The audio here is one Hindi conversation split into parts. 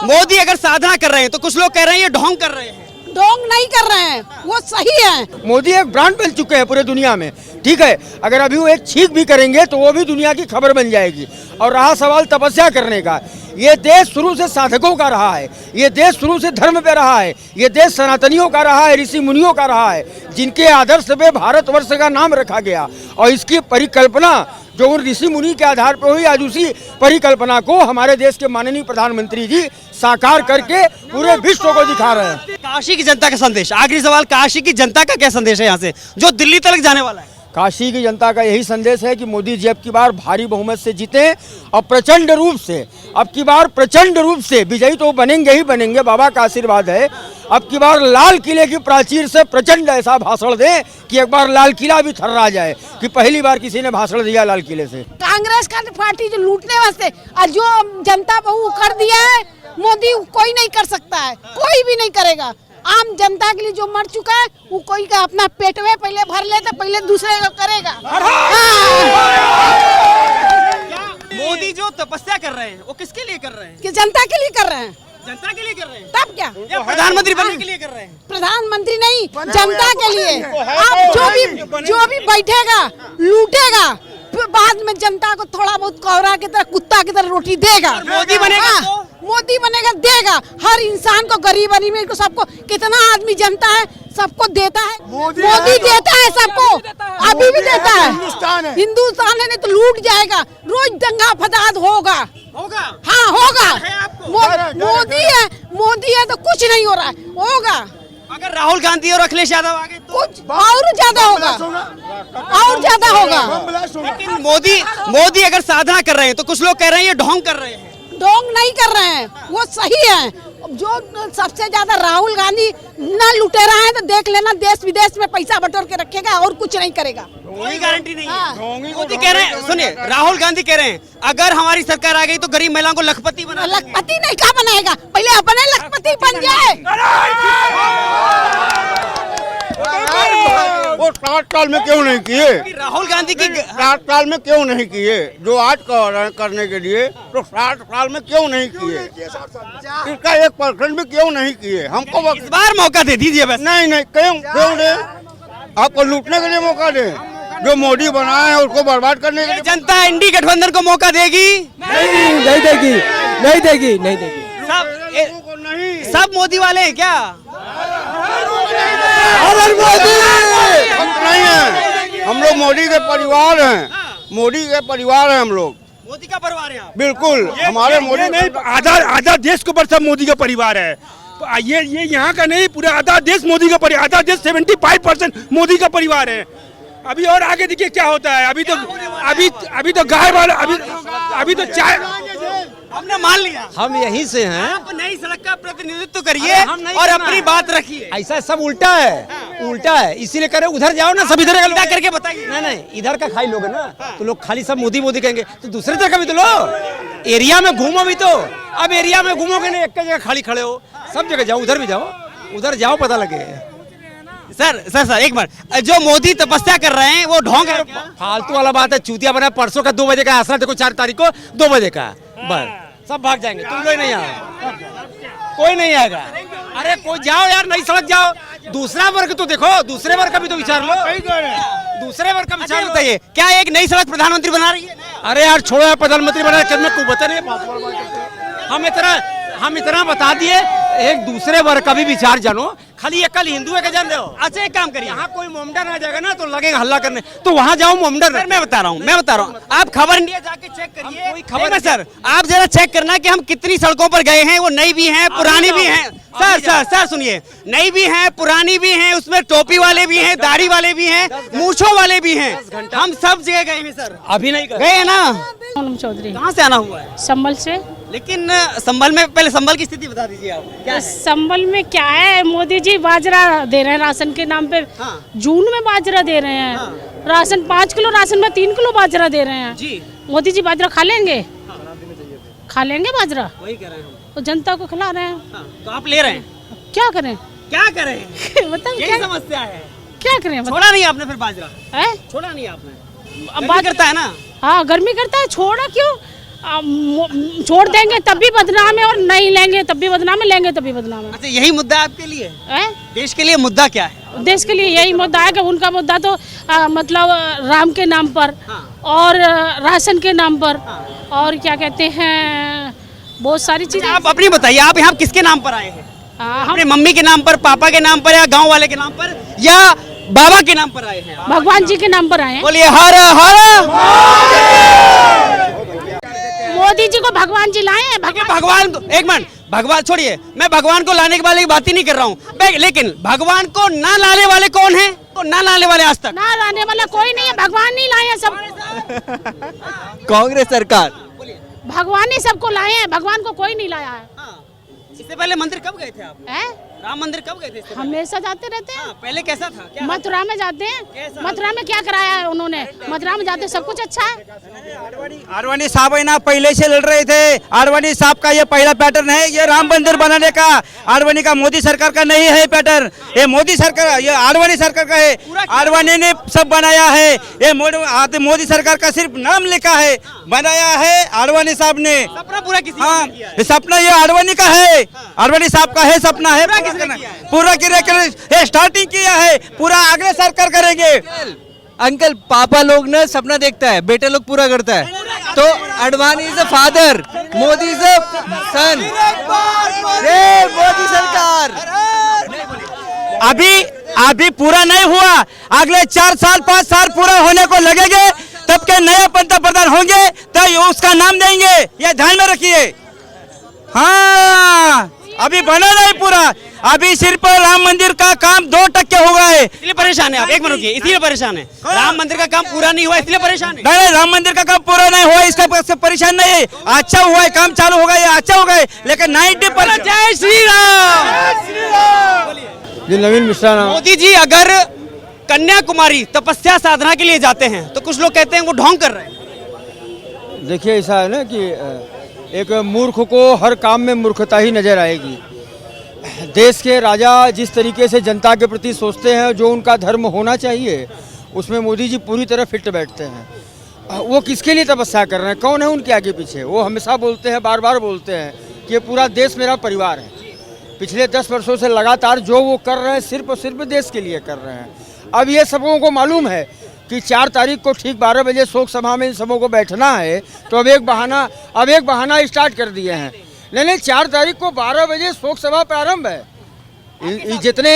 मोदी अगर साधना कर रहे हैं तो कुछ लोग कह रहे हैं ये ढोंग कर रहे हैं। ढोंग नहीं कर रहे हैं, वो सही है। मोदी एक ब्रांड बन चुके हैं पूरे दुनिया में, ठीक है। अगर अभी वो एक छींक भी करेंगे तो वो भी दुनिया की खबर बन जाएगी। और रहा सवाल तपस्या करने का, ये देश शुरू से साधकों का रहा है, ये देश शुरू से धर्म पे रहा है, ये देश सनातनियों का रहा है, ऋषि मुनियों का रहा है, जिनके आदर्श पे भारतवर्ष का नाम रखा गया। और इसकी परिकल्पना जो उन ऋषि मुनि के आधार पर हुई, आज उसी परिकल्पना को हमारे देश के माननीय प्रधानमंत्री जी साकार करके पूरे विश्व को दिखा रहे हैं। काशी की जनता का संदेश, आखिरी सवाल, काशी की जनता का क्या संदेश है यहाँ से जो दिल्ली तक जाने वाला है? काशी की जनता का यही संदेश है कि मोदी जी अब की बार भारी बहुमत से जीते और प्रचंड रूप से, अब की बार प्रचंड रूप से विजयी तो बनेंगे ही बनेंगे, बाबा का आशीर्वाद है। अब की बार लाल किले की प्राचीर से प्रचंड ऐसा भाषण दें कि एक बार लाल किला भी थर्रा जाए कि पहली बार किसी ने भाषण दिया लाल किले से। कांग्रेस का पार्टी जो लूटने वास्ते और जो जनता बहु कर दिया है मोदी, कोई नहीं कर सकता है, कोई भी नहीं करेगा। आम जनता के लिए जो मर चुका है वो कोई का अपना पेट में पहले भर ले तो पहले दूसरे को करेगा। मोदी जो तपस्या कर रहे हैं वो किसके लिए कर रहे हैं? कि जनता के लिए कर रहे हैं। जनता के लिए कर रहे हैं, तब क्या? प्रधानमंत्री बनने के लिए कर रहे हैं? प्रधानमंत्री नहीं, जनता के लिए। आप जो भी बैठेगा लूटेगा, बाद में जनता को थोड़ा बहुत कौरा की तरह, कुत्ता की तरह रोटी देगा। मोदी बनेगा तो? मोदी बनेगा देगा हर इंसान को, गरीब अमीर को, सबको। कितना आदमी जनता है सबको देता है, मोदी देता है सबको, अभी भी देता है। हिंदुस्तान है, नहीं तो लूट जाएगा, रोज दंगा फसाद होगा। हाँ होगा। मोदी है तो कुछ नहीं हो रहा है, होगा। अगर राहुल गांधी और अखिलेश यादव आगे तो कुछ और ज्यादा होगा, और ज्यादा होगा। लेकिन मोदी अगर साधना कर रहे हैं तो कुछ लोग कह रहे हैं ये ढोंग कर रहे हैं। ढोंग नहीं कर रहे हैं, वो सही है। जो सबसे ज्यादा राहुल गांधी न लुटेरा है तो देख लेना, देश विदेश में पैसा बटोर के रखेगा और कुछ नहीं करेगा। कोई गारंटी नहीं है। मोदी कह रहे हैं, सुनिए, राहुल गांधी कह रहे हैं अगर हमारी सरकार आ गई तो गरीब महिलाओं को लखपति बना। लखपति नहीं, क्या बनाएगा? पहले अपने लखपति बन जाए। वो 7 साल में क्यों नहीं किए? राहुल गांधी की 7 साल में क्यों नहीं किए? जो आज करने के लिए तो 7 साल में क्यों नहीं किए? इसका 1% भी क्यों नहीं किए? हमको इस बार मौका दे दीजिए बस। नहीं क्यों दे? आपको लूटने के लिए मौका दे? जो मोदी बनाया है उसको बर्बाद करने के लिए। जनता इंडी गठबंधन को मौका देगी? नहीं देगी। सब मोदी वाले हैं क्या? नहीं है, हम लोग मोदी के परिवार हैं, मोदी के परिवार हैं हम लोग। मोदी का परिवार है आप? बिल्कुल, हमारे मोदी नहीं, आधा देश को सब मोदी का परिवार है। ये यहाँ का नहीं, पूरा आधा देश मोदी का परिवार, आधा देश 75% मोदी का परिवार है। अभी और आगे देखिए क्या होता है। अभी तो गाय वाला, अभी तो चाय हमने मान लिया, हम यहीं से हैं। आप नई सड़क का प्रतिनिधित्व करिए और अपनी बात रखिए। ऐसा सब उल्टा है, उल्टा है, इसीलिए करे उधर जाओ ना, सब इधर उल्टा करके बताइए। नहीं, इधर का खाई लोगे ना तो लोग खाली सब मोदी कहेंगे, तो दूसरे तरह का भी तो लो, एरिया में घूमो भी तो। अब एरिया में घूमोगे नहीं, एक जगह खाली खड़े हो, सब जगह जाओ, उधर जाओ, पता लगे। सर एक बार, जो मोदी तपस्या कर रहे हैं वो ढोंग है क्या? फालतू वाला बात है, चूतिया बना। परसों का 2 बजे का आसरा देखो, 4 तारीख को 2 बजे का, बस सब भाग जाएंगे, तुम लोग नहीं आओ, कोई नहीं आएगा। अरे कोई जाओ यार, नई सड़क जाओ। दूसरा वर्ग तो देखो, दूसरे वर्ग का भी तो विचार लो, दूसरे वर्ग का विचार बताइए। क्या एक नई सड़क प्रधानमंत्री बना रही है? अरे यार छोड़ो यार, प्रधानमंत्री बना के मैं बता नहीं, हम इतना बता दिए, एक दूसरे वर्ग का भी विचार जानो। खाली एक कल हिंदू है क्या जान रहे हो? अच्छा एक काम करिए, यहाँ कोई मोमडन आ जाएगा ना तो लगेगा हल्ला करने, तो वहाँ जाओ मोमडन। मैं बता रहा हूँ, आप खबर इंडिया जाके चेक करिए। कोई खबर सर, आप जरा चेक करना कि हम कितनी सड़कों पर गए हैं, वो नई भी हैं, पुरानी भी हैं। सर सुनिए, नई भी हैं, पुरानी भी हैं, उसमें टोपी वाले भी हैं, दाढ़ी वाले भी हैं, मूंछों वाले भी हैं, हम सब जगह गए हैं सर। अभी नहीं गए हैं ना? चौधरी। कहाँ से आना हुआ है? संभल से। लेकिन संभल में, पहले संभल की स्थिति बता दीजिए आप, क्या है? संभल में क्या है, मोदी जी बाजरा दे रहे हैं राशन के नाम पे। हाँ। जून में बाजरा दे रहे हैं। हाँ। राशन 5 किलो राशन में 3 किलो बाजरा दे रहे हैं जी। मोदी जी बाजरा खा लेंगे? खा लेंगे बाजरा, वही कह रहे हैं हम। तो जनता को खिला रहे हैं। हाँ, तो आप ले रहे हैं, क्या करें? बताओ क्या समस्या है? क्या करें? छोड़ा नहीं आपने फिर बाजरा? है छोड़ा नहीं आपने? अब बात करता है ना। हाँ, गर्मी करता है, छोड़ा क्यों? छोड़ देंगे तब भी बदनाम है और नहीं लेंगे तब भी बदनाम है, लेंगे तब भी बदनाम है। अच्छा, यही मुद्दा आपके लिए हैं? देश के लिए मुद्दा क्या है? देश के लिए यही मुद्दा है कि उनका मुद्दा तो मतलब राम के नाम पर और राशन के नाम पर और क्या कहते हैं बहुत सारी चीजें। आप अपनी बताइए, आप यहाँ किसके नाम पर आए हैं? हम अपने मम्मी के नाम पर, पापा के नाम पर, या गांव वाले के नाम पर, या बाबा के नाम पर आए हैं? भगवान जी के नाम पर आए हैं। बोलिए हर हर। मोदी जी को भगवान जी लाए हैं। भगवान को एक मिनट, भगवान छोड़िए, मैं भगवान को लाने के वाले की बात ही नहीं कर रहा हूँ, लेकिन भगवान को ना लाने वाले कौन है? ना लाने वाले आज तक ना लाने वाला कोई नहीं है, भगवान नहीं लाए हैं सब। कांग्रेस सरकार भगवान ही सबको लाए हैं, भगवान को कोई नहीं लाया है। इससे पहले मंदिर कब गए थे आप? हैं? राम मंदिर कब गए थे इससे पहले? हमेशा जाते रहते हैं। पहले कैसा था? क्या मथुरा में जाते हैं। मथुरा में क्या कराया है उन्होंने? मथुरा में जाते सब कुछ अच्छा है। आडवाणी साहब है ना पहले से लड़ रहे थे। आडवाणी साहब का ये पहला पैटर्न है, ये राम मंदिर बनाने का। आडवाणी का मोदी सरकार का नहीं है पैटर्न, ये मोदी सरकार, ये आडवाणी सरकार का है। आडवाणी ने सब बनाया है, ये मोदी सरकार का सिर्फ नाम लिखा है, बनाया है आडवाणी साहब ने। सपना पूरा किसी हाँ, ने किया है। ये सपना ये आडवाणी का है, आडवाणी साहब का है सपना है। पूरा स्टार्टिंग किया है, पूरा अगले सरकार करेंगे। अंकल पापा लोग ना सपना देखता है, बेटे लोग पूरा करता है। तो Advani is a father, Modi is a son. जय मोदी सरकार। अभी पूरा नहीं हुआ, अगले 4 साल 5 साल पूरा होने को लगेंगे, तब के नए पंतप्रधान होंगे तो उसका नाम देंगे, ये ध्यान में रखिए। हाँ, अभी बना नहीं पूरा, अभी सिर्फ राम मंदिर का काम 2% हुआ है, इसलिए परेशान है आप। एक मिनट रुकिए, इसलिए परेशान है। राम मंदिर का काम पूरा नहीं हुआ इसलिए परेशान है। नहीं, राम मंदिर का काम पूरा नहीं हुआ इसका परेशान नहीं है, अच्छा हुआ है, काम चालू हो गया, अच्छा हो गया, लेकिन 90%। जय श्री राम। जी नवीन मिश्रा नाम। मोदी जी अगर कन्याकुमारी तपस्या साधना के लिए जाते हैं तो कुछ लोग कहते हैं वो ढोंग कर रहे हैं। देखिए ऐसा है ना कि एक मूर्ख को हर काम में मूर्खता ही नजर आएगी। देश के राजा जिस तरीके से जनता के प्रति सोचते हैं, जो उनका धर्म होना चाहिए, उसमें मोदी जी पूरी तरह फिट बैठते हैं। वो किसके लिए तपस्या कर रहे हैं, कौन है उनके आगे पीछे? वो हमेशा बोलते हैं, बार बार बोलते हैं कि पूरा देश मेरा परिवार है। पिछले 10 वर्षों से लगातार जो वो कर रहे हैं सिर्फ और सिर्फ देश के लिए कर रहे हैं। अब ये सबों को मालूम है कि 4 तारीख को ठीक 12 बजे शोक सभा में इन सबों को बैठना है, तो अब एक बहाना स्टार्ट कर दिए हैं। नहीं, 4 तारीख को 12 बजे शोक सभा प्रारंभ है। जितने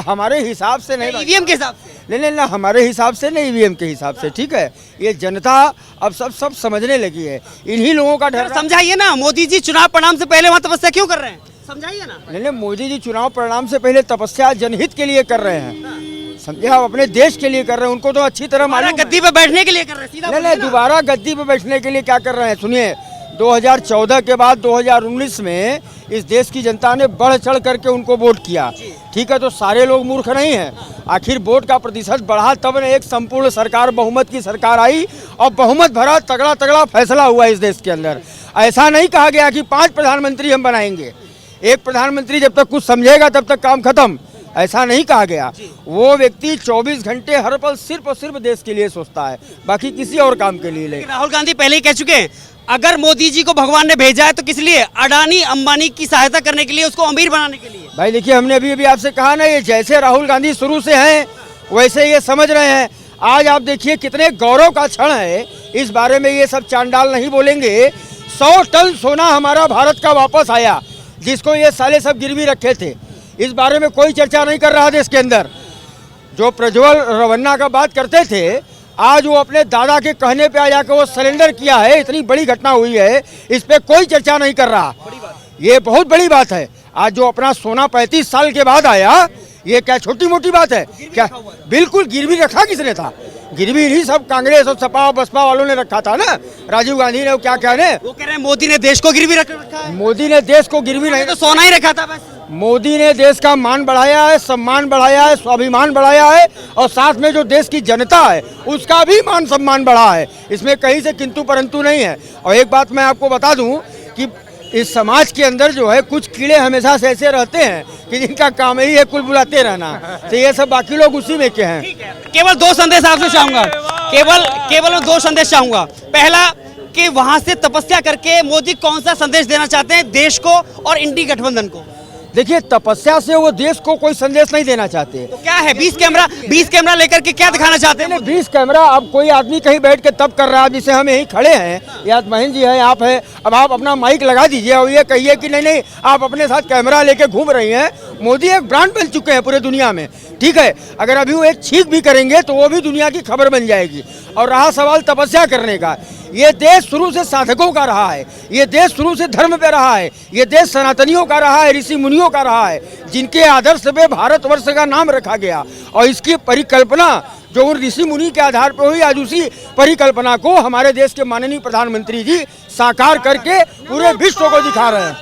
हमारे हिसाब से नहीं, ईवीएम के हिसाब से नहीं, हमारे हिसाब से नहीं, ईवीएम के हिसाब से। ठीक है, ये जनता अब सब समझने लगी है। इन्हीं लोगों का डर। समझाइए ना, मोदी जी चुनाव परिणाम से पहले वहाँ तपस्या क्यों कर रहे हैं? समझाइए ना। नहीं, मोदी जी चुनाव परिणाम से पहले तपस्या जनहित के लिए कर रहे हैं, समझे? आप अपने देश के लिए कर रहे हैं, उनको तो अच्छी तरह मालूम है। गद्दी पे बैठने के लिए कर रहे हैं, सीधा नहीं, दोबारा गद्दी पे बैठने के लिए क्या कर रहे हैं? सुनिए, 2014 के बाद 2019 में इस देश की जनता ने बढ़ चढ़ करके उनको वोट किया। ठीक है, तो सारे लोग मूर्ख नहीं हैं। आखिर वोट का प्रतिशत बढ़ा तब न एक संपूर्ण सरकार, बहुमत की सरकार आई और बहुमत भरा तगड़ा फैसला हुआ इस देश के अंदर। ऐसा नहीं कहा गया कि 5 प्रधानमंत्री हम बनाएंगे, एक प्रधानमंत्री जब तक कुछ समझेगा तब तक काम खत्म, ऐसा नहीं कहा गया। वो व्यक्ति 24 घंटे हर पल सिर्फ और सिर्फ देश के लिए सोचता है, बाकी किसी और काम के लिए नहीं। राहुल गांधी पहले ही कह चुके हैं, अगर मोदी जी को भगवान ने भेजा है तो किस लिए? अडानी अंबानी की सहायता करने के लिए, उसको अमीर बनाने के लिए। भाई देखिए, हमने अभी आपसे कहा ना, ये जैसे राहुल गांधी शुरू से हैं वैसे ये समझ रहे हैं। आज आप देखिए कितने गौरव का क्षण है, इस बारे में ये सब चांडाल नहीं बोलेंगे। 100 टन सोना हमारा भारत का वापस आया, जिसको ये साले सब गिरवी रखे थे, इस बारे में कोई चर्चा नहीं कर रहा देश के अंदर। जो प्रज्वल रवन्ना का बात करते थे, आज वो अपने दादा के कहने पे आया कि वो सरेंडर किया है, इतनी बड़ी घटना हुई है, इस पे कोई चर्चा नहीं कर रहा। ये बहुत बड़ी बात है। आज जो अपना सोना 35 साल के बाद आया, ये क्या छोटी मोटी बात है क्या? बिल्कुल गिरवी रखा किसने था? गिरवी नहीं सब कांग्रेस और सपा और बसपा वालों ने रखा था ना। राजीव गांधी ने क्या कहने, वो कह रहे हैं मोदी ने देश को गिरवी रखा है। मोदी ने देश को गिरवी नहीं, तो सोना ही रखा था बस। मोदी ने देश का मान बढ़ाया है, सम्मान बढ़ाया है, स्वाभिमान बढ़ाया है, और साथ में जो देश की जनता है उसका भी मान सम्मान बढ़ा है। इसमें कहीं से किंतु परंतु नहीं है। और एक बात मैं आपको बता दूं कि इस समाज के अंदर जो है कुछ कीड़े हमेशा से ऐसे रहते हैं कि जिनका काम ही है कुल बुलाते रहना, तो ये सब बाकी लोग उसी में के हैं। केवल 2 संदेश आपसे चाहूंगा, केवल 2 संदेश चाहूंगा। पहला, कि वहां से तपस्या करके मोदी कौन सा संदेश देना चाहते हैं देश को और इंडी गठबंधन को? देखिए, तपस्या से वो देश को कोई संदेश नहीं देना चाहते। तो क्या है 20 कैमरा लेकर के क्या दिखाना चाहते हैं? 20 कैमरा अब कोई आदमी कहीं बैठ के तब कर रहा है, जिसे हम यहीं खड़े हैं, या महेंद्र जी हैं, आप हैं, अब आप अपना माइक लगा दीजिए और ये कहिए कि नहीं नहीं आप अपने साथ कैमरा लेके घूम रही हैं। मोदी एक ब्रांड बन चुके हैं पूरे दुनिया में, ठीक है। अगर अभी वो एक छींक भी करेंगे तो वो भी दुनिया की खबर बन जाएगी। और रहा सवाल तपस्या करने का, ये देश शुरू से साधकों का रहा है, ये देश शुरू से धर्म पे रहा है, ये देश सनातनियों का रहा है, ऋषि मुनियों का रहा है, जिनके आदर्श पे भारतवर्ष का नाम रखा गया। और इसकी परिकल्पना जो उन ऋषि मुनि के आधार पर हुई, आज उसी परिकल्पना को हमारे देश के माननीय प्रधानमंत्री जी साकार करके पूरे विश्व को दिखा रहे हैं।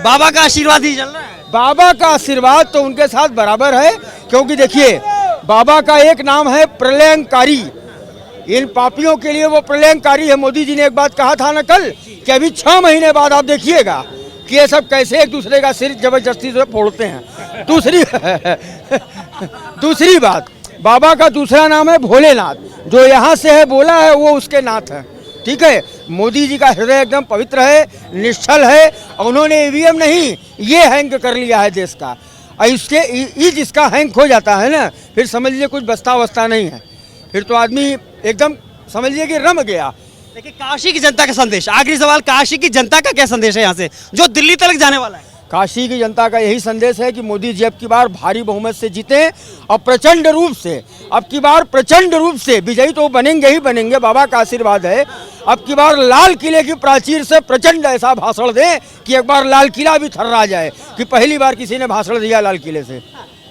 बाबा का आशीर्वाद ही चल रहा है। बाबा का आशीर्वाद तो उनके साथ बराबर है, क्योंकि देखिए बाबा का एक नाम है प्रलयंकारी। इन पापियों के लिए वो प्रलयंकारी है। मोदी जी ने एक बात कहा था ना कल कि अभी 6 महीने बाद आप देखिएगा कि ये सब कैसे एक दूसरे का सिर जबरदस्ती से फोड़ते हैं। दूसरी बात, बाबा का दूसरा नाम है भोलेनाथ। जो यहाँ से है बोला है वो उसके नाथ है, ठीक है। मोदी जी का हृदय एकदम पवित्र है, निश्चल है, और उन्होंने ईवीएम नहीं ये हैंग कर लिया है देश का। और इसके ई जिसका हैंग हो जाता है ना, फिर समझ लीजिए कुछ बस्ता वस्ता नहीं है, फिर तो आदमी एकदम समझ लीजिए कि रम गया। देखिए काशी की जनता का संदेश, आखिरी सवाल, काशी की जनता का क्या संदेश है यहाँ से जो दिल्ली तक जाने वाला है? काशी की जनता का यही संदेश है कि मोदी जी अब की बार भारी बहुमत से जीते और प्रचंड रूप से, अब की बार प्रचंड रूप से विजयी तो बनेंगे ही बनेंगे, बाबा का आशीर्वाद है। अब की बार लाल किले की प्राचीर से प्रचंड ऐसा भाषण दें कि एक बार लाल किला भी थर्रा जाए कि पहली बार किसी ने भाषण दिया लाल किले से।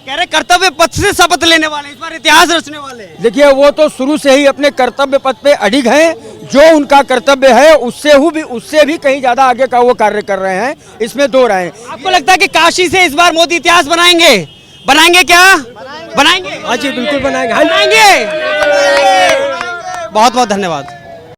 कह रहे कर्तव्य पथ से शपथ लेने वाले, इस बार इतिहास रचने वाले। देखिए वो तो शुरू से ही अपने कर्तव्य पथ पे अडिग हैं, जो उनका कर्तव्य है उससे भी कहीं ज्यादा आगे का वो कार्य कर रहे हैं, इसमें दो राय। आपको लगता है कि काशी से इस बार मोदी इतिहास बनाएंगे? बनाएंगे क्या? बनाएंगे? हाँ जी बिल्कुल बनाएंगे। बनाएंगे। बहुत बहुत धन्यवाद।